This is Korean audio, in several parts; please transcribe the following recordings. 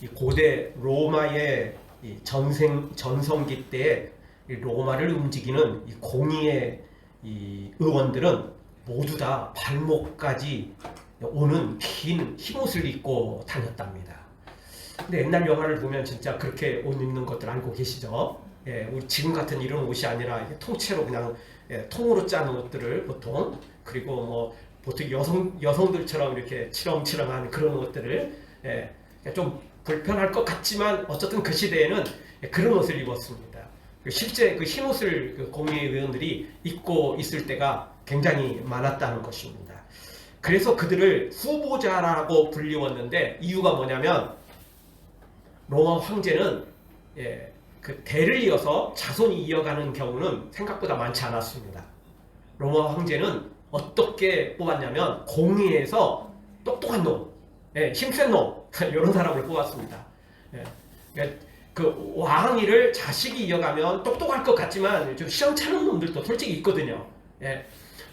이 고대 로마의 이 전성기 때에 이 로마를 움직이는 이 공의의 이 의원들은 모두 다 발목까지 오는 긴 흰옷을 입고 다녔답니다. 근데 옛날 영화를 보면 진짜 그렇게 옷 입는 것들 알고 계시죠? 예, 우리 지금 같은 이런 옷이 아니라 이게 통째로 그냥 통으로 짜는 옷들을 보통, 그리고 뭐 보통 여성들처럼 이렇게 치렁치렁한 그런 옷들을 좀 불편할 것 같지만 어쨌든 그 시대에는 그런 옷을 입었습니다. 실제 그 흰 옷을 그 공의의원들이 입고 있을 때가 굉장히 많았다는 것입니다. 그래서 그들을 후보자라고 불리웠는데 이유가 뭐냐면 로마 황제는 그 대를 이어서 자손이 이어가는 경우는 생각보다 많지 않았습니다. 로마 황제는 어떻게 뽑았냐면 공의에서 똑똑한 놈, 힘센 놈 이런 사람을 뽑았습니다. 그 왕위를 자식이 이어가면 똑똑할 것 같지만 좀 시험찮은 놈들도 솔직히 있거든요.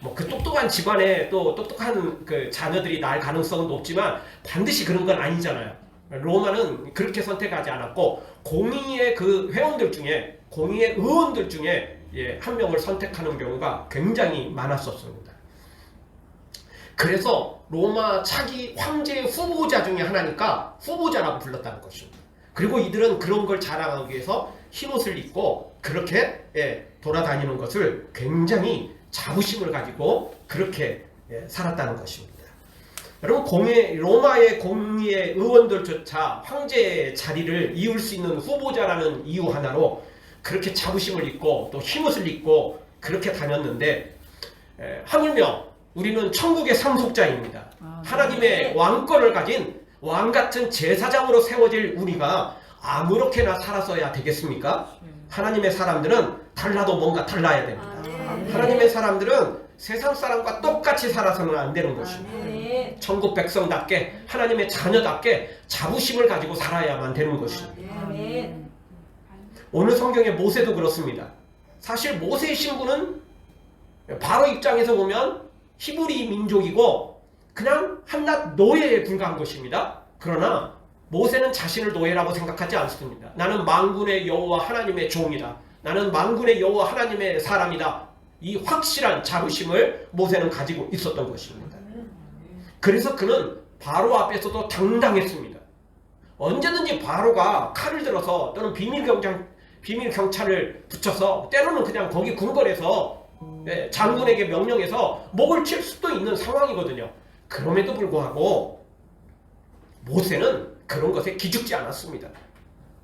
뭐 그 똑똑한 집안에 또 똑똑한 그 자녀들이 날 가능성은 높지만 반드시 그런 건 아니잖아요. 로마는 그렇게 선택하지 않았고 공의의 그 회원들 중에, 공의의 의원들 중에 한 명을 선택하는 경우가 굉장히 많았었습니다. 그래서 로마 차기 황제의 후보자 중에 하나니까 후보자라고 불렀다는 것입니다. 그리고 이들은 그런 걸 자랑하기 위해서 흰옷을 입고 그렇게 돌아다니는 것을 굉장히 자부심을 가지고 그렇게 살았다는 것입니다. 여러분, 로마의 공의의 의원들조차 황제의 자리를 이을 수 있는 후보자라는 이유 하나로 그렇게 자부심을 입고 또 흰옷을 입고 그렇게 다녔는데, 하물며 우리는 천국의 상속자입니다. 하나님의 왕권을 가진 왕같은 제사장으로 세워질 우리가 아무렇게나 살아서야 되겠습니까? 하나님의 사람들은 달라도 뭔가 달라야 됩니다. 하나님의 사람들은 세상 사람과 똑같이 살아서는 안 되는 것입니다. 천국 백성답게, 하나님의 자녀답게 자부심을 가지고 살아야만 되는 것입니다. 오늘 성경의 모세도 그렇습니다. 사실 모세의 신분은 바로 입장에서 보면 히브리 민족이고 그냥 한낱 노예에 불과한 것입니다. 그러나 모세는 자신을 노예라고 생각하지 않습니다. 나는 만군의 여호와 하나님의 종이다. 나는 만군의 여호와 하나님의 사람이다. 이 확실한 자부심을 모세는 가지고 있었던 것입니다. 그래서 그는 바로 앞에서도 당당했습니다. 언제든지 바로가 칼을 들어서 또는 비밀 경찰을 붙여서 때로는 그냥 거기 궁궐에서 장군에게 명령해서 목을 칠 수도 있는 상황이거든요. 그럼에도 불구하고 모세는 그런 것에 기죽지 않았습니다.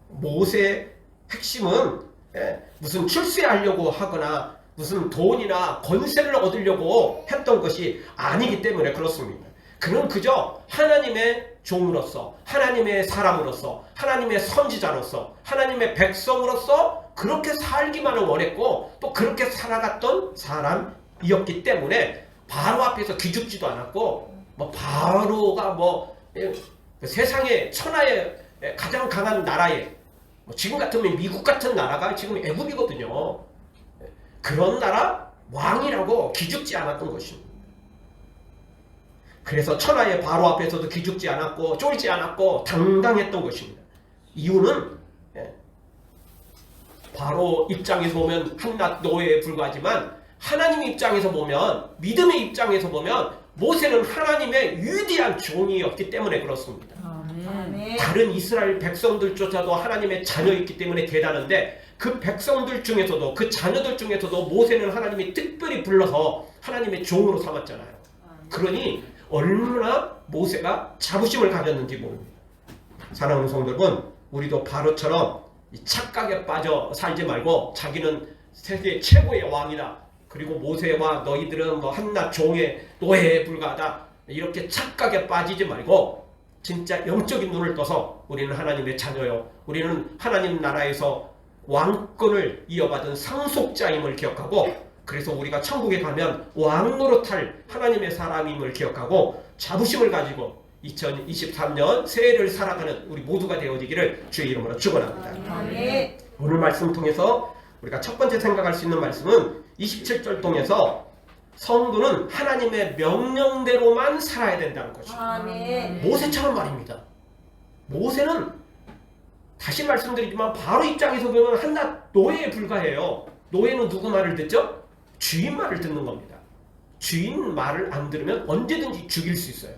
모세의 핵심은 무슨 출세하려고 하거나 무슨 돈이나 권세를 얻으려고 했던 것이 아니기 때문에 그렇습니다. 그는 그저 하나님의 종으로서, 하나님의 사람으로서, 하나님의 선지자로서, 하나님의 백성으로서 그렇게 살기만을 원했고 또 그렇게 살아갔던 사람이었기 때문에 바로 앞에서 기죽지도 않았고, 뭐 바로가 세상의 천하의 가장 강한 나라에, 지금 같으면 미국 같은 나라가 지금 애국이거든요. 그런 나라 왕이라고 기죽지 않았던 것입니다. 그래서 천하의 바로 앞에서도 기죽지 않았고 쫄지 않았고 당당했던 것입니다. 이유는 바로 입장에서 보면 한낱 노예에 불과하지만 하나님 입장에서 보면, 믿음의 입장에서 보면 모세는 하나님의 위대한 종이었기 때문에 그렇습니다. 다른 이스라엘 백성들조차도 하나님의 자녀였기 때문에 대단한데 그 백성들 중에서도, 그 자녀들 중에서도 모세는 하나님이 특별히 불러서 하나님의 종으로 삼았잖아요. 그러니 얼마나 모세가 자부심을 가졌는지 모릅니다. 사랑하는 성도 여러분, 우리도 바로처럼 이 착각에 빠져 살지 말고 자기는 세계 최고의 왕이다, 그리고 모세와 너희들은 한낱 종의 노예에 불과하다, 이렇게 착각에 빠지지 말고 진짜 영적인 눈을 떠서 우리는 하나님의 자녀요, 우리는 하나님 나라에서 왕권을 이어받은 상속자임을 기억하고, 그래서 우리가 천국에 가면 왕 노릇할 하나님의 사람임을 기억하고 자부심을 가지고 2023년 새해를 살아가는 우리 모두가 되어지기를 주의 이름으로 축원합니다. 오늘 말씀 통해서 우리가 첫 번째 생각할 수 있는 말씀은 27절 통해서 성도는 하나님의 명령대로만 살아야 된다는 것입니다. 모세처럼 말입니다. 모세는 다시 말씀드리지만 바로 입장에서 보면 한낱 노예에 불과해요. 노예는 누구 말을 듣죠? 주인 말을 듣는 겁니다. 주인 말을 안 들으면 언제든지 죽일 수 있어요.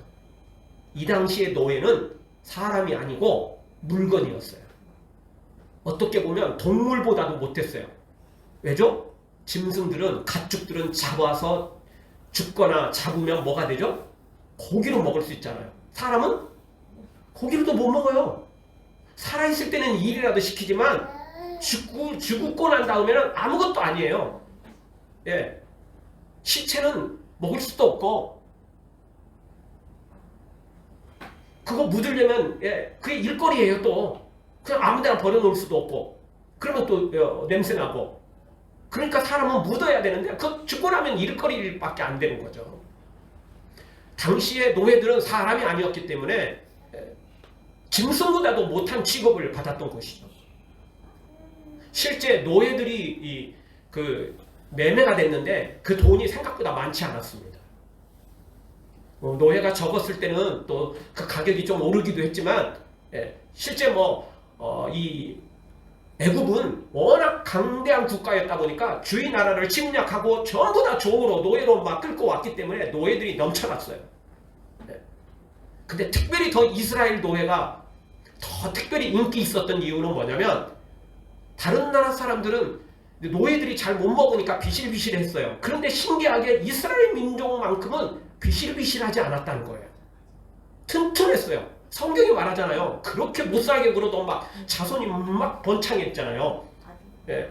이 당시의 노예는 사람이 아니고 물건이었어요. 어떻게 보면 동물보다도 못했어요. 왜죠? 짐승들은, 가축들은 잡아서 죽거나 잡으면 뭐가 되죠? 고기로 먹을 수 있잖아요. 사람은 고기로도 못 먹어요. 살아있을 때는 일이라도 시키지만 죽고 난 다음에는 아무것도 아니에요. 예. 시체는 먹을 수도 없고, 그거 묻으려면, 예, 그게 일거리예요. 또 그냥 아무데나 버려놓을 수도 없고, 그러면 또 냄새 나고. 그러니까 사람은 묻어야 되는데 그 죽고 나면 일거리밖에 안 되는 거죠. 당시의 노예들은 사람이 아니었기 때문에 짐승보다도 못한 취급을 받았던 것이죠. 실제 노예들이 매매가 됐는데 그 돈이 생각보다 많지 않았습니다. 노예가 적었을 때는 또 그 가격이 좀 오르기도 했지만, 실제 이 애굽은 워낙 강대한 국가였다 보니까 주위 나라를 침략하고 전부 다 종으로, 노예로 막 끌고 왔기 때문에 노예들이 넘쳐났어요. 근데 특별히 더 이스라엘 노예가 더 특별히 인기 있었던 이유는 뭐냐면, 다른 나라 사람들은 노예들이 잘 못 먹으니까 비실비실했어요. 그런데 신기하게 이스라엘 민족만큼은 비실비실하지 않았다는 거예요. 튼튼했어요. 성경이 말하잖아요. 그렇게 못살게 굴어도 막 자손이 막 번창했잖아요. 예.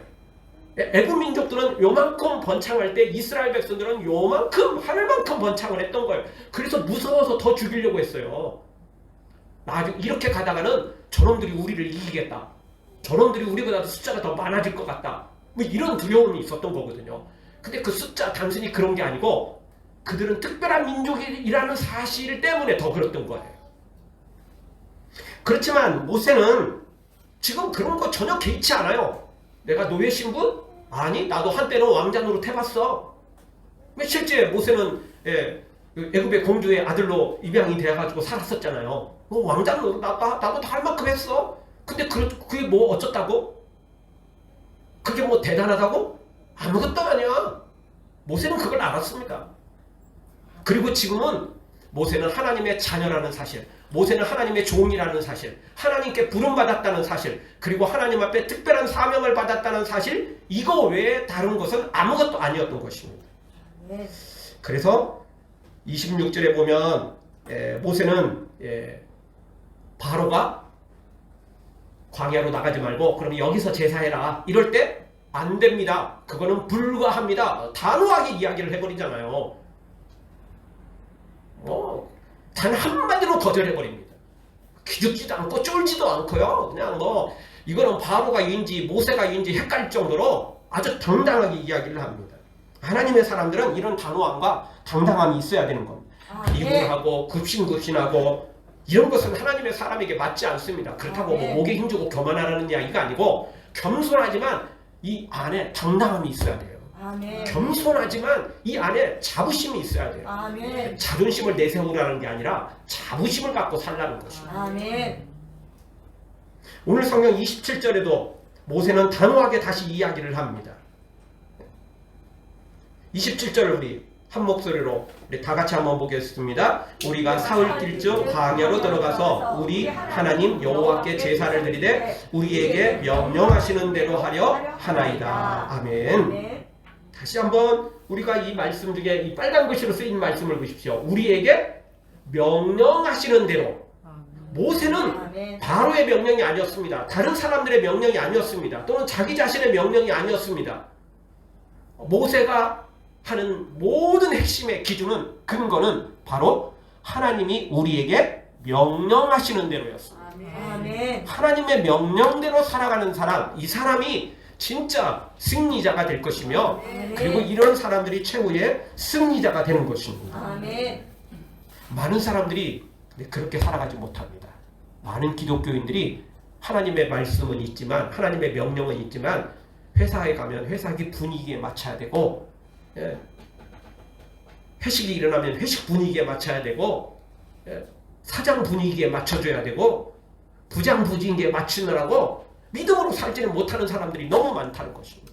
애굽 민족들은 요만큼 번창할 때 이스라엘 백성들은 요만큼 하늘만큼 번창을 했던 거예요. 그래서 무서워서 더 죽이려고 했어요. 나중에 이렇게 가다가는 저놈들이 우리를 이기겠다. 저놈들이 우리보다도 숫자가 더 많아질 것 같다. 뭐 이런 두려움이 있었던 거거든요. 근데 그 숫자 단순히 그런 게 아니고 그들은 특별한 민족이라는 사실 때문에 더 그랬던 거예요. 그렇지만 모세는 지금 그런 거 전혀 개의치 않아요. 내가 노예 신분? 아니, 나도 한때는 왕자 노릇 해봤어. 실제 모세는 애굽의 공주의 아들로 입양이 되어가지고 살았었잖아요. 왕자 노릇 나도 다 할 만큼 했어. 근데 그게 뭐 어쩌다고? 그게 뭐 대단하다고? 아무것도 아니야. 모세는 그걸 알았습니다. 그리고 지금은 모세는 하나님의 자녀라는 사실, 모세는 하나님의 종이라는 사실, 하나님께 부름받았다는 사실, 그리고 하나님 앞에 특별한 사명을 받았다는 사실, 이거 외에 다른 것은 아무것도 아니었던 것입니다. 그래서 26절에 보면 모세는 바로가 광야로 나가지 말고 그럼 여기서 제사해라 이럴 때 안 됩니다. 그거는 불가합니다. 단호하게 이야기를 해버리잖아요. 단 한마디로 거절해버립니다. 기죽지도 않고 쫄지도 않고요. 그냥 이거는 바로가 인지 모세가 인지 헷갈릴 정도로 아주 당당하게 이야기를 합니다. 하나님의 사람들은 이런 단호함과 당당함이 있어야 되는 겁니다. 비굴하고 급신급신하고 이런 것은 하나님의 사람에게 맞지 않습니다. 그렇다고 목에 힘주고 교만하라는 이야기가 아니고, 겸손하지만 이 안에 당당함이 있어야 돼요. 아멘. 겸손하지만 이 안에 자부심이 있어야 돼요. 아멘. 자존심을 내세우라는 게 아니라 자부심을 갖고 살라는 것입니다. 아멘. 오늘 성경 27절에도 모세는 단호하게 다시 이야기를 합니다. 27절을 우리 한 목소리로 우리 다 같이 한번 보겠습니다. 우리가 사흘길 중 광야로 들어가서 우리 하나님 여호와께 제사를 드리되 우리에게 명령하시는 대로 하려 하나이다. 아멘. 다시 한번 우리가 이 말씀 중에 이 빨간 글씨로 쓰인 말씀을 보십시오. 우리에게 명령하시는 대로. 모세는 바로의 명령이 아니었습니다. 다른 사람들의 명령이 아니었습니다. 또는 자기 자신의 명령이 아니었습니다. 모세가 하는 모든 핵심의 기준은, 근거는 바로 하나님이 우리에게 명령하시는 대로였습니다. 아멘. 하나님의 명령대로 살아가는 사람, 이 사람이 진짜 승리자가 될 것이며, 그리고 이런 사람들이 최후의 승리자가 되는 것입니다. 아멘. 많은 사람들이 그렇게 살아가지 못합니다. 많은 기독교인들이 하나님의 말씀은 있지만, 하나님의 명령은 있지만, 회사에 가면 회사의 분위기에 맞춰야 되고, 회식이 일어나면 회식 분위기에 맞춰야 되고, 사장 분위기에 맞춰줘야 되고, 부장부징에 맞추느라고 믿음으로 살지는 못하는 사람들이 너무 많다는 것입니다.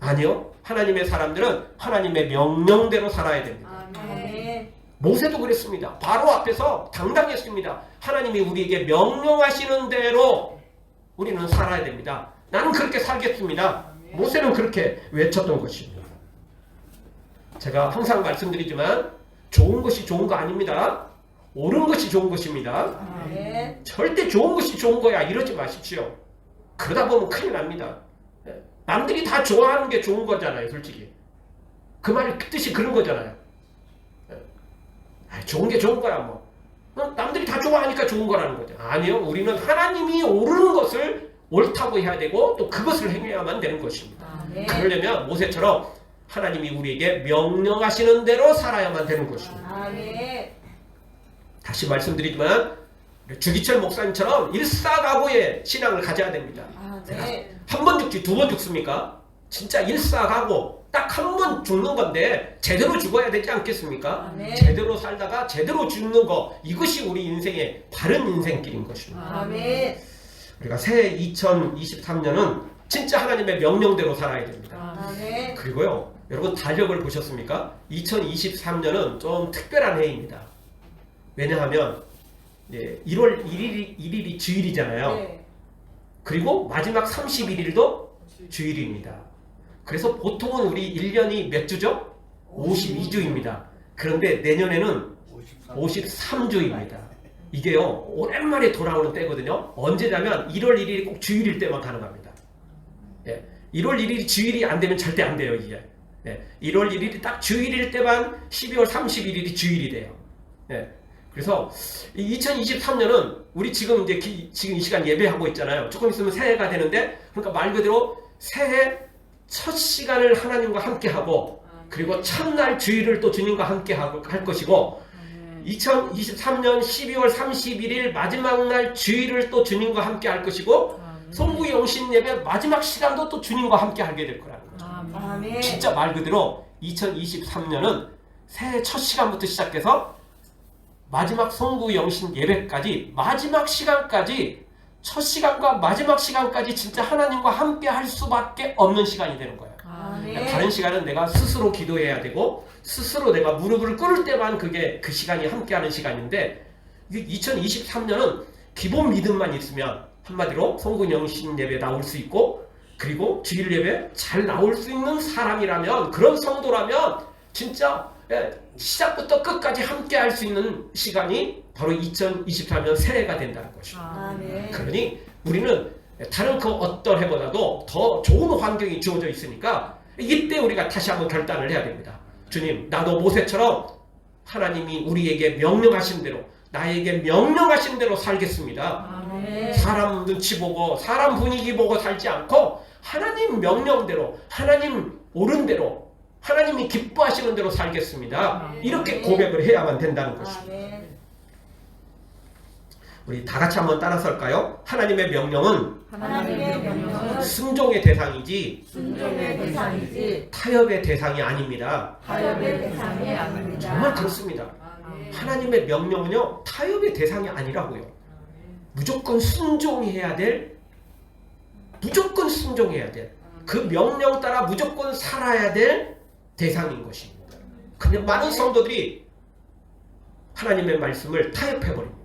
아니요. 하나님의 사람들은 하나님의 명령대로 살아야 됩니다. 아멘. 모세도 그랬습니다. 바로 앞에서 당당했습니다. 하나님이 우리에게 명령하시는 대로 우리는 살아야 됩니다. 나는 그렇게 살겠습니다. 모세는 그렇게 외쳤던 것입니다. 제가 항상 말씀드리지만 좋은 것이 좋은 거 아닙니다. 옳은 것이 좋은 것입니다. 아멘. 절대 좋은 것이 좋은 거야 이러지 마십시오. 그러다 보면 큰일 납니다. 남들이 다 좋아하는 게 좋은 거잖아요. 솔직히 그 말이 뜻이 그런 거잖아요. 좋은 게 좋은 거야 뭐. 남들이 다 좋아하니까 좋은 거라는 거죠. 아니요. 우리는 하나님이 옳은 것을 옳다고 해야 되고 또 그것을 행해야만 되는 것입니다. 아멘. 그러려면 모세처럼 하나님이 우리에게 명령하시는 대로 살아야만 되는 것입니다. 아멘. 다시 말씀드리지만 주기철 목사님처럼 일사각오의 신앙을 가져야 됩니다. 아멘. 한 번 죽지 두 번 죽습니까? 진짜 일사각오 딱 한 번 죽는 건데 제대로 죽어야 되지 않겠습니까? 아멘. 제대로 살다가 제대로 죽는 거 이것이 우리 인생의 바른 인생길인 것입니다. 아멘. 우리가 새해 2023년은 진짜 하나님의 명령대로 살아야 됩니다. 아멘. 그리고요 여러분 달력을 보셨습니까? 2023년은 좀 특별한 해입니다. 왜냐하면 1월 1일이 주일이잖아요. 네. 그리고 마지막 31일도 주일입니다. 그래서 보통은 우리 1년이 몇 주죠? 52주입니다. 그런데 내년에는 53주입니다. 이게요 오랜만에 돌아오는 때거든요. 언제냐면 1월 1일이 꼭 주일일 때만 가능합니다. 1월 1일이 주일이 안 되면 절대 안 돼요. 이게 1월 1일이 딱 주일일 때만 12월 31일이 주일이 돼요. 그래서 2023년은 우리 지금 이제 지금 이 시간 예배하고 있잖아요. 조금 있으면 새해가 되는데 그러니까 말 그대로 새해 첫 시간을 하나님과 함께 하고 그리고 첫날 주일을 또 주님과 함께 할 것이고 2023년 12월 31일 마지막 날 주일을 또 주님과 함께 할 것이고 송구 영신 예배 마지막 시간도 또 주님과 함께 하게 될 거라는 거죠. 아멘. 진짜 말 그대로 2023년은 새해 첫 시간부터 시작해서 마지막 송구 영신 예배까지 마지막 시간까지 첫 시간과 마지막 시간까지 진짜 하나님과 함께 할 수밖에 없는 시간이 되는 거예요. 아멘. 다른 시간은 내가 스스로 기도해야 되고 스스로 내가 무릎을 꿇을 때만 그게 그 시간이 함께하는 시간인데 2023년은 기본 믿음만 있으면 한마디로 송구 영신 예배 나올 수 있고 그리고 주일 예배 잘 나올 수 있는 사람이라면 그런 성도라면 진짜 시작부터 끝까지 함께 할 수 있는 시간이 바로 2023년 새해가 된다는 것입니다. 아멘. 그러니 우리는 다른 그 어떤 해보다도 더 좋은 환경이 주어져 있으니까 이때 우리가 다시 한번 결단을 해야 됩니다. 주님, 나도 모세처럼 하나님이 우리에게 명령하신 대로 나에게 명령하신 대로 살겠습니다. 아멘. 사람 눈치 보고 사람 분위기 보고 살지 않고 하나님 명령대로 하나님 옳은 대로 하나님이 기뻐하시는 대로 살겠습니다. 이렇게 고백을 해야만 된다는 것입니다. 아멘. 우리 다 같이 한번 따라서 할까요? 하나님의 명령은 하나님의 명령은 순종의 대상이지 순종의 대상이지 타협의 대상이 아닙니다. 타협의 대상이 아닙니다. 정말 그렇습니다. 하나님의 명령은요 타협의 대상이 아니라고요. 무조건 순종해야 될 그 명령 따라 무조건 살아야 될 대상인 것입니다. 근데 많은 성도들이 하나님의 말씀을 타협해버립니다.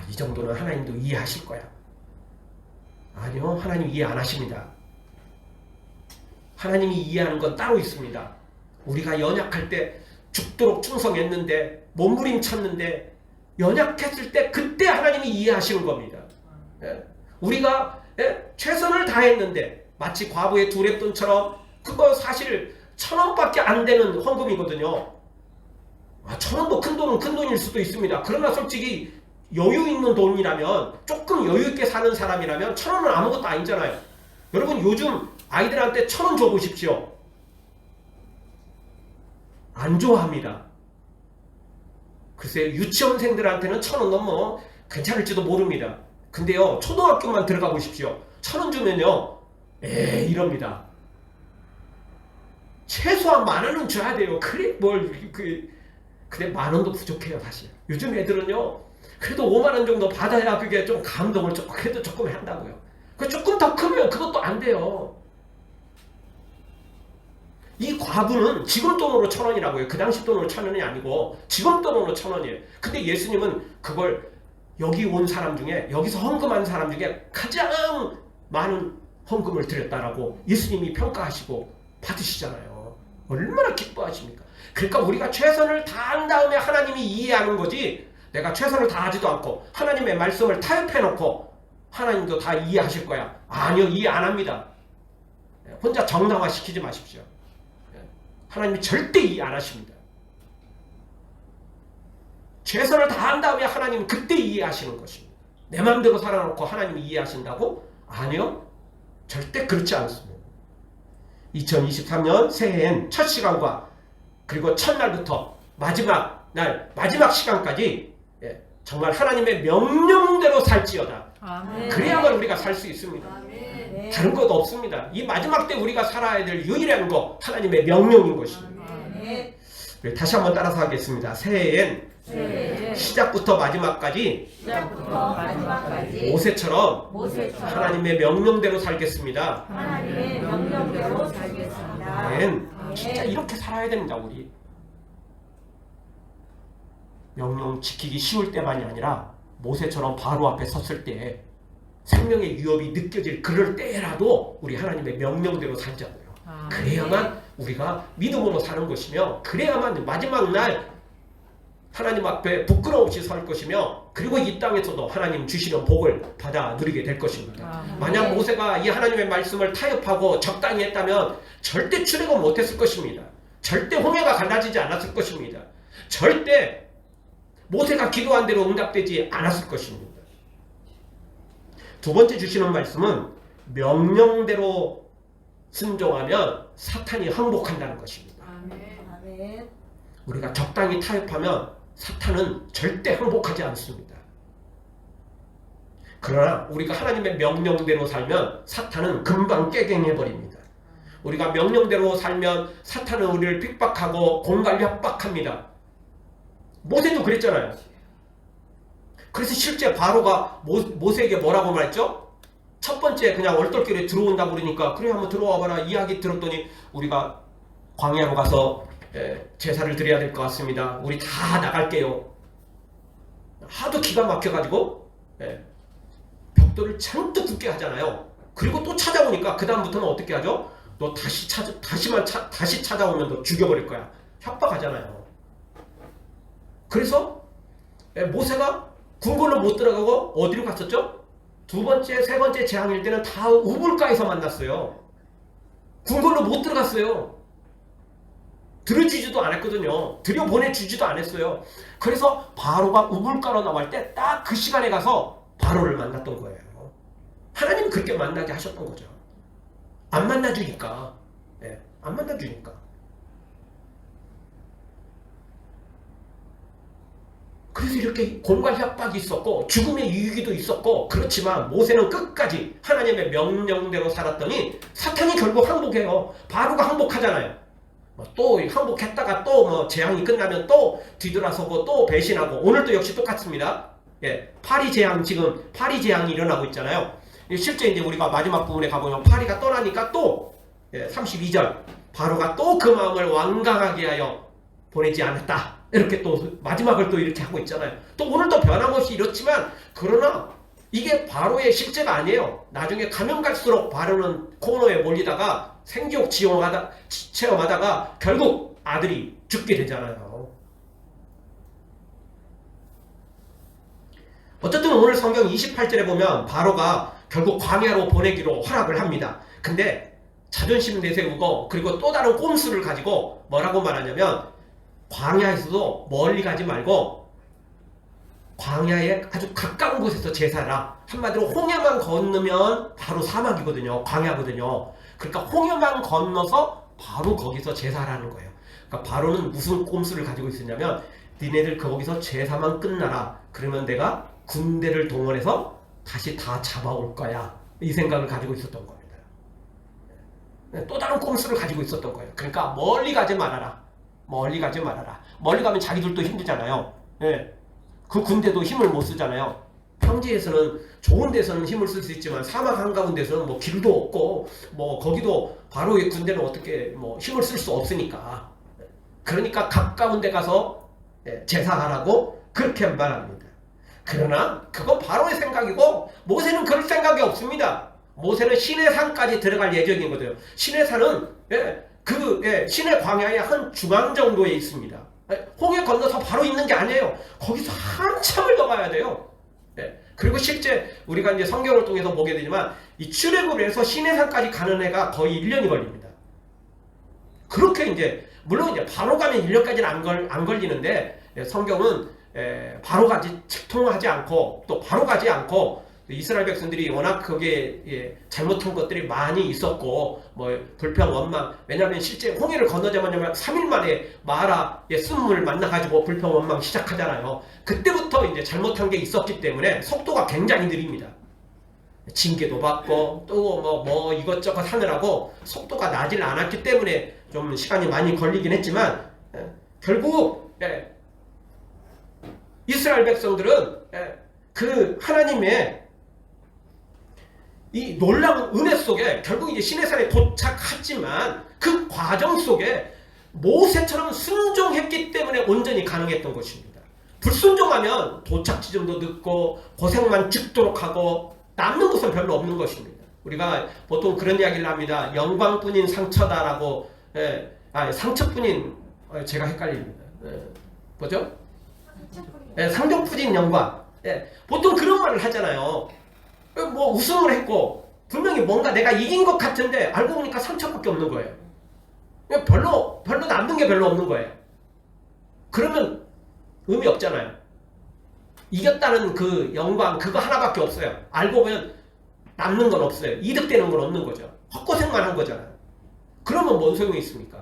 이 정도는 하나님도 이해하실 거야. 아니요, 하나님 이해 안 하십니다. 하나님이 이해하는 건 따로 있습니다. 우리가 연약할 때 죽도록 충성했는데 몸부림쳤는데 연약했을 때 그때 하나님이 이해하시는 겁니다. 우리가 최선을 다했는데 마치 과부의 두렙돈처럼 그거 사실 1,000원밖에 안 되는 헌금이거든요. 1,000원도 큰 돈은 큰 돈일 수도 있습니다. 그러나 솔직히 여유 있는 돈이라면 조금 여유 있게 사는 사람이라면 1,000원은 아무것도 아니잖아요. 여러분 요즘 아이들한테 1,000원 줘보십시오. 안 좋아합니다. 글쎄 유치원생들한테는 1,000원 넘어 괜찮을지도 모릅니다. 근데요 초등학교만 들어가 보십시오. 1,000원 주면요 이럽니다. 최소한 10,000원은 줘야 돼요. 그래 근데 10,000원도 부족해요 사실. 요즘 애들은요 그래도 5만 원 정도 받아야 그게 좀 감동을 그래도 조금 한다고요. 그 조금 더 크면 그것도 안 돼요. 이 과부는 지금 돈으로 1,000원이라고요. 그 당시 돈으로 1,000원이 아니고 지금 돈으로 1,000원이에요. 근데 예수님은 그걸 여기 온 사람 중에, 여기서 헌금한 사람 중에 가장 많은 헌금을 드렸다라고 예수님이 평가하시고 받으시잖아요. 얼마나 기뻐하십니까? 그러니까 우리가 최선을 다한 다음에 하나님이 이해하는 거지, 내가 최선을 다하지도 않고 하나님의 말씀을 타협해놓고 하나님도 다 이해하실 거야. 아니요, 이해 안 합니다. 혼자 정당화시키지 마십시오. 하나님이 절대 이해 안 하십니다. 최선을 다한 다음에 하나님은 그때 이해하시는 것입니다. 내 마음대로 살아놓고 하나님이 이해하신다고? 아니요, 절대 그렇지 않습니다. 2023년 새해엔 첫 시간과 그리고 첫날부터 마지막 날, 마지막 시간까지 정말 하나님의 명령대로 살지어다. 아멘. 그래야만 우리가 살 수 있습니다. 아멘. 다른 것 없습니다. 이 마지막 때 우리가 살아야 될 유일한 것, 하나님의 명령인 것입니다. 아멘. 다시 한번 따라서 하겠습니다. 새해엔 새해 시작부터 마지막까지 시작부터 마지막까지 모세처럼 모세처럼 하나님의 명령대로 살겠습니다. 하나님의 명령대로 살겠습니다. 아멘. 진짜 이렇게 살아야 됩니다. 우리 명령 지키기 쉬울 때만이 아니라 모세처럼 바로 앞에 섰을 때 생명의 위협이 느껴질 그럴 때라도 우리 하나님의 명령대로 살자고요. 그래야만 우리가 믿음으로 사는 것이며, 그래야만 마지막 날 하나님 앞에 부끄러움 없이 설 것이며, 그리고 이 땅에서도 하나님 주시는 복을 받아 누리게 될 것입니다. 만약 모세가 이 하나님의 말씀을 타협하고 적당히 했다면 절대 출애굽 못했을 것입니다. 절대 홍해가 갈라지지 않았을 것입니다. 절대 모세가 기도한 대로 응답되지 않았을 것입니다. 두 번째 주시는 말씀은 명령대로 순종하면 사탄이 항복한다는 것입니다. 아멘. 우리가 적당히 타협하면 사탄은 절대 항복하지 않습니다. 그러나 우리가 하나님의 명령대로 살면 사탄은 금방 깨갱해버립니다. 우리가 명령대로 살면 사탄은 우리를 핍박하고 공갈 협박합니다. 모세도 그랬잖아요. 그래서 실제 바로가 모세에게 뭐라고 말했죠? 첫 번째 그냥 얼떨결에 들어온다고 그러니까, 그래 한번 들어와 봐라 이야기 들었더니, 우리가 광야로 가서 제사를 드려야 될 것 같습니다. 우리 다 나갈게요. 하도 기가 막혀가지고 벽돌을 잔뜩 굳게 하잖아요. 그리고 또 찾아오니까 그 다음부터는 어떻게 하죠? 너 다시 찾아오면 너 죽여버릴 거야. 협박하잖아요. 그래서 모세가 궁궐로 못 들어가고 어디로 갔었죠? 두 번째, 세 번째 재앙일 때는 다 우물가에서 만났어요. 궁궐로 못 들어갔어요. 들여주지도 않았거든요. 들여보내주지도 않았어요. 그래서 바로가 우물가로 나올 때 딱 그 시간에 가서 바로를 만났던 거예요. 하나님은 그렇게 만나게 하셨던 거죠. 안 만나주니까. 안 만나주니까. 그래서 이렇게 공갈 협박이 있었고 죽음의 유익도 있었고, 그렇지만 모세는 끝까지 하나님의 명령대로 살았더니 사탄이 결국 항복해요. 바로가 항복하잖아요. 또 항복했다가 또 재앙이 끝나면 또 뒤돌아서고 또 배신하고, 오늘도 역시 똑같습니다. 파리 재앙, 지금 파리 재앙이 일어나고 있잖아요. 실제 이제 우리가 마지막 부분에 가보면 파리가 떠나니까 또 32절 바로가 또 그 마음을 완강하게 하여 보내지 않았다. 이렇게 또 마지막을 또 이렇게 하고 있잖아요. 또 오늘도 변함없이 이렇지만, 그러나 이게 바로의 실제가 아니에요. 나중에 가면 갈수록 바로는 코너에 몰리다가 생지옥 체험하다가 결국 아들이 죽게 되잖아요. 어쨌든 오늘 성경 28절에 보면 바로가 결국 광야로 보내기로 허락을 합니다. 근데 자존심 내세우고 그리고 또 다른 꼼수를 가지고 뭐라고 말하냐면, 광야에서도 멀리 가지 말고 광야에 아주 가까운 곳에서 제사라. 한마디로 홍해만 건너면 바로 사막이거든요. 광야거든요. 그러니까 홍해만 건너서 바로 거기서 제사라는 거예요. 그러니까 바로는 무슨 꼼수를 가지고 있었냐면, 니네들 거기서 제사만 끝나라. 그러면 내가 군대를 동원해서 다시 다 잡아올 거야. 이 생각을 가지고 있었던 겁니다. 또 다른 꼼수를 가지고 있었던 거예요. 그러니까 멀리 가지 말아라. 멀리 가지 말아라. 멀리 가면 자기들도 힘들잖아요. 그 군대도 힘을 못 쓰잖아요. 평지에서는 좋은 데서는 힘을 쓸 수 있지만 사막 한가운데서는 뭐 길도 없고 뭐 거기도 바로의 군대는 어떻게 뭐 힘을 쓸 수 없으니까 그러니까 가까운 데 가서 제사하라고 그렇게 말합니다. 그러나 그건 바로의 생각이고 모세는 그럴 생각이 없습니다. 모세는 시내산까지 들어갈 예정이거든요. 시내산은 시내 광야의 한 중앙 정도에 있습니다. 홍해 건너서 바로 있는 게 아니에요. 거기서 한참을 더 가야 돼요. 그리고 실제 우리가 이제 성경을 통해서 보게 되지만 이 출애굽을 해서 시내산까지 가는 애가 거의 1년이 걸립니다. 그렇게 이제 물론 이제 바로 가면 1년까지는 안 걸리는데 성경은 바로 가지 책통하지 않고 또 바로 가지 않고 이스라엘 백성들이 워낙 거기에 잘못한 것들이 많이 있었고 뭐 불평 원망 왜냐하면 실제 홍해를 건너자마자 3일 만에 마라의 쓴물 만나가지고 불평 원망 시작하잖아요. 그때부터 이제 잘못한 게 있었기 때문에 속도가 굉장히 느립니다. 징계도 받고 또 뭐 이것저것 하느라고 속도가 나질 않았기 때문에 좀 시간이 많이 걸리긴 했지만 결국 이스라엘 백성들은 그 하나님의 이 놀라운 은혜 속에 결국 이제 시내산에 도착했지만 그 과정 속에 모세처럼 순종했기 때문에 온전히 가능했던 것입니다. 불순종하면 도착 지점도 늦고 고생만 죽도록 하고 남는 것은 별로 없는 것입니다. 우리가 보통 그런 이야기를 합니다. 영광뿐인 상처다라고 상처뿐인 제가 헷갈립니다. 뭐죠? 상처뿐인 영광. 보통 그런 말을 하잖아요. 뭐 우승을 했고 분명히 뭔가 내가 이긴 것 같은데 알고 보니까 상처밖에 없는 거예요. 별로 남는 게 별로 없는 거예요. 그러면 의미 없잖아요. 이겼다는 그 영광 그거 하나밖에 없어요. 알고 보면 남는 건 없어요. 이득되는 건 없는 거죠. 헛고생만 한 거잖아요. 그러면 뭔 소용이 있습니까?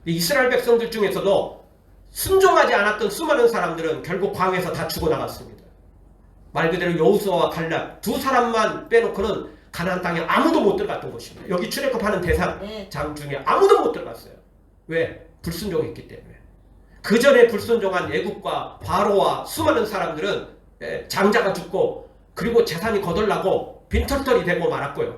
이스라엘 백성들 중에서도 순종하지 않았던 수많은 사람들은 결국 광야에서 다 죽어나갔습니다. 말 그대로 여호수아와 갈렙 두 사람만 빼놓고는 가나안 땅에 아무도 못 들어갔던 것입니다. 여기 출애굽하는 대상장 중에 아무도 못 들어갔어요. 왜? 불순종했기 때문에. 그 전에 불순종한 애국과 바로와 수많은 사람들은 장자가 죽고 그리고 재산이 거덜나고 빈털털이 되고 말았고요.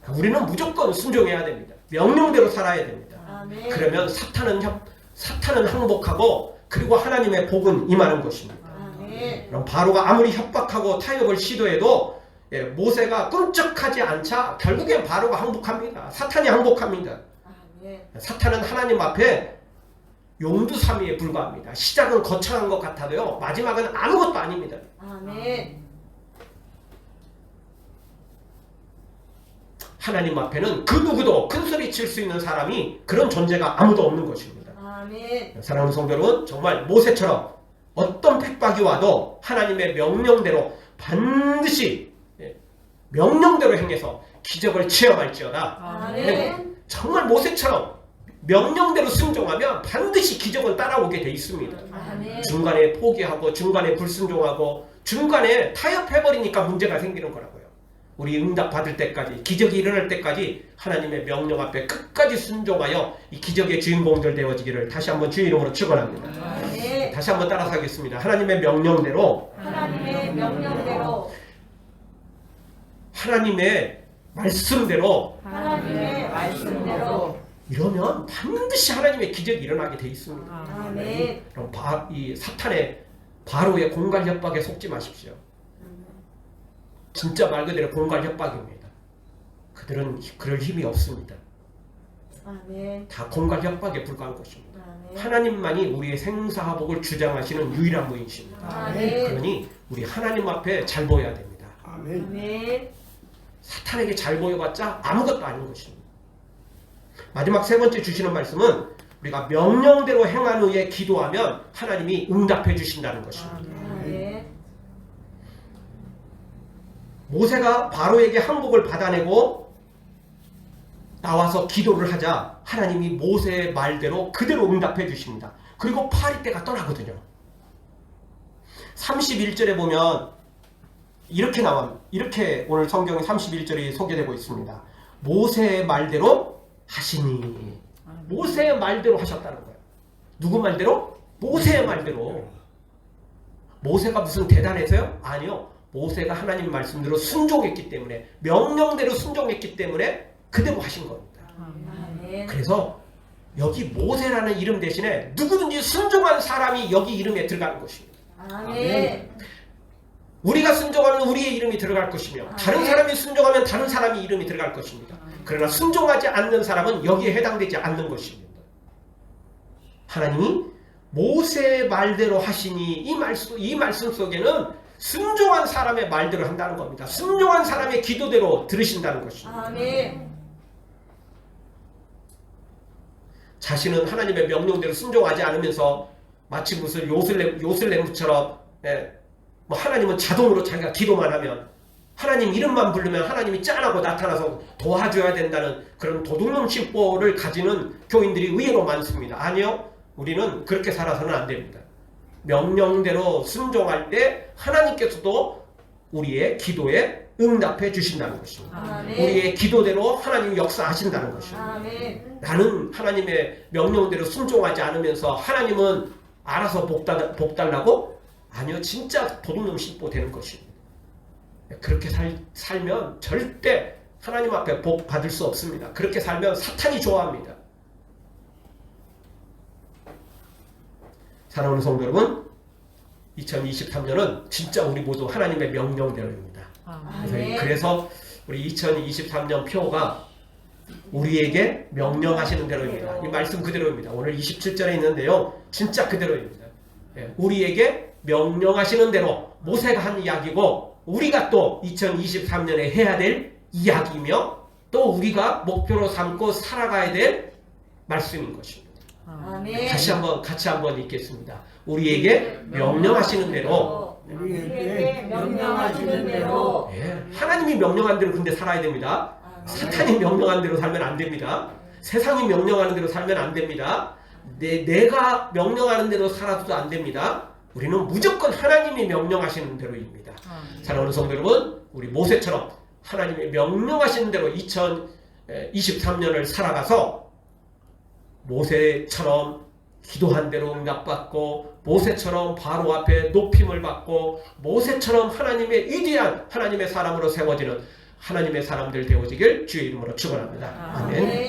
우리는 무조건 순종해야 됩니다. 명령대로 살아야 됩니다. 아멘. 그러면 사탄은 항복하고 그리고 하나님의 복은 임하는 것입니다. 아멘. 그럼 바로가 아무리 협박하고 타협을 시도해도 모세가 끔찍하지 않자 결국엔 바로가 항복합니다. 사탄이 항복합니다. 아멘. 사탄은 하나님 앞에 용두사미에 불과합니다. 시작은 거창한 것 같아도요 마지막은 아무것도 아닙니다. 아멘. 하나님 앞에는 그 누구도 큰 소리 칠 수 있는 사람이 그런 존재가 아무도 없는 것입니다. 아멘. 사랑하는 성도 여러분, 정말 모세처럼 어떤 핍박이 와도 하나님의 명령대로 반드시 명령대로 행해서 기적을 체험할지어다. 아멘. 정말 모세처럼 명령대로 순종하면 반드시 기적은 따라오게 돼 있습니다. 아멘. 중간에 포기하고 중간에 불순종하고 중간에 타협해버리니까 문제가 생기는 거라고요. 우리 응답 받을 때까지 기적이 일어날 때까지 하나님의 명령 앞에 끝까지 순종하여 이 기적의 주인공들 되어지기를 다시 한번 주의 이름으로 축원합니다. 아멘. 다시 한번 따라서 하겠습니다. 하나님의 명령대로 하나님의 명령대로 하나님의 말씀대로 하나님의 말씀대로 이러면 반드시 하나님의 기적이 일어나게 돼 있습니다. 아멘. 그럼 이 사탄의 바로의 공갈 협박에 속지 마십시오. 진짜 말 그대로 공갈 협박입니다. 그들은 그럴 힘이 없습니다. 아멘. 다 공갈 협박에 불과한 것입니다. 아멘. 하나님만이 우리의 생사화복을 주장하시는 유일한 분이십니다. 아멘. 그러니 우리 하나님 앞에 잘 보여야 됩니다. 아멘. 사탄에게 잘 보여봤자 아무것도 아닌 것입니다. 마지막 세 번째 주시는 말씀은 우리가 명령대로 행한 후에 기도하면 하나님이 응답해 주신다는 것입니다. 아멘. 모세가 바로에게 항복을 받아내고 나와서 기도를 하자 하나님이 모세의 말대로 그대로 응답해 주십니다. 그리고 파리떼가 떠나거든요. 31절에 보면 이렇게 오늘 성경의 31절이 소개되고 있습니다. 모세의 말대로 하시니. 모세의 말대로 하셨다는 거예요. 누구 말대로? 모세의 말대로. 모세가 무슨 대단해서요? 아니요. 모세가 하나님 말씀대로 순종했기 때문에, 명령대로 순종했기 때문에 그대로 하신 겁니다. 아멘. 그래서 여기 모세라는 이름 대신에 누구든지 순종한 사람이 여기 이름에 들어가는 것입니다. 아멘. 우리가 순종하면 우리의 이름이 들어갈 것이며, 다른 사람이 순종하면 다른 사람이 이름이 들어갈 것입니다. 그러나 순종하지 않는 사람은 여기에 해당되지 않는 것입니다. 하나님이 모세의 말대로 하시니 이 말씀 속에는 순종한 사람의 말대로 한다는 겁니다. 순종한 사람의 기도대로 들으신다는 것입니다. 아멘. 자신은 하나님의 명령대로 순종하지 않으면서 마치 무슨 요술램처럼 뭐 하나님은 자동으로 자기가 기도만 하면, 하나님 이름만 부르면 하나님이 짠하고 나타나서 도와줘야 된다는 그런 도둑놈 심보를 가지는 교인들이 의외로 많습니다. 아니요. 우리는 그렇게 살아서는 안 됩니다. 명령대로 순종할 때 하나님께서도 우리의 기도에 응답해 주신다는 것입니다. 아멘. 우리의 기도대로 하나님이 역사하신다는 것입니다. 아멘. 나는 하나님의 명령대로 순종하지 않으면서 하나님은 알아서 복 달라고? 아니요. 진짜 도둑놈 심보 되는 것입니다. 그렇게 살면 절대 하나님 앞에 복 받을 수 없습니다. 그렇게 살면 사탄이 좋아합니다. 사랑하는 성도 여러분, 2023년은 진짜 우리 모두 하나님의 명령대로입니다. 그래서 우리 2023년 표가 우리에게 명령하시는 대로입니다. 이 말씀 그대로입니다. 오늘 27절에 있는데요, 진짜 그대로입니다. 우리에게 명령하시는 대로 모세가 한 이야기고, 우리가 또 2023년에 해야 될 이야기이며, 또 우리가 목표로 삼고 살아가야 될 말씀인 것입니다. 아멘. 다시 한번 같이 한번 읽겠습니다. 우리에게 명령하시는 대로. 우리에게 명령하시는 대로. 하나님이 명령한 대로 근데 살아야 됩니다. 사탄이 명령한 대로 살면 안 됩니다. 세상이 명령하는 대로 살면 안 됩니다. 내가 명령하는 대로 살아도 안 됩니다. 우리는 무조건 하나님이 명령하시는 대로입니다. 사랑하는 성도 여러분, 우리 모세처럼 하나님이 명령하시는 대로 2023년을 살아가서 모세처럼 기도한 대로 응답받고, 모세처럼 바로 앞에 높임을 받고, 모세처럼 하나님의 위대한 하나님의 사람으로 세워지는 하나님의 사람들 되어지길 주의 이름으로 축원합니다. 아멘.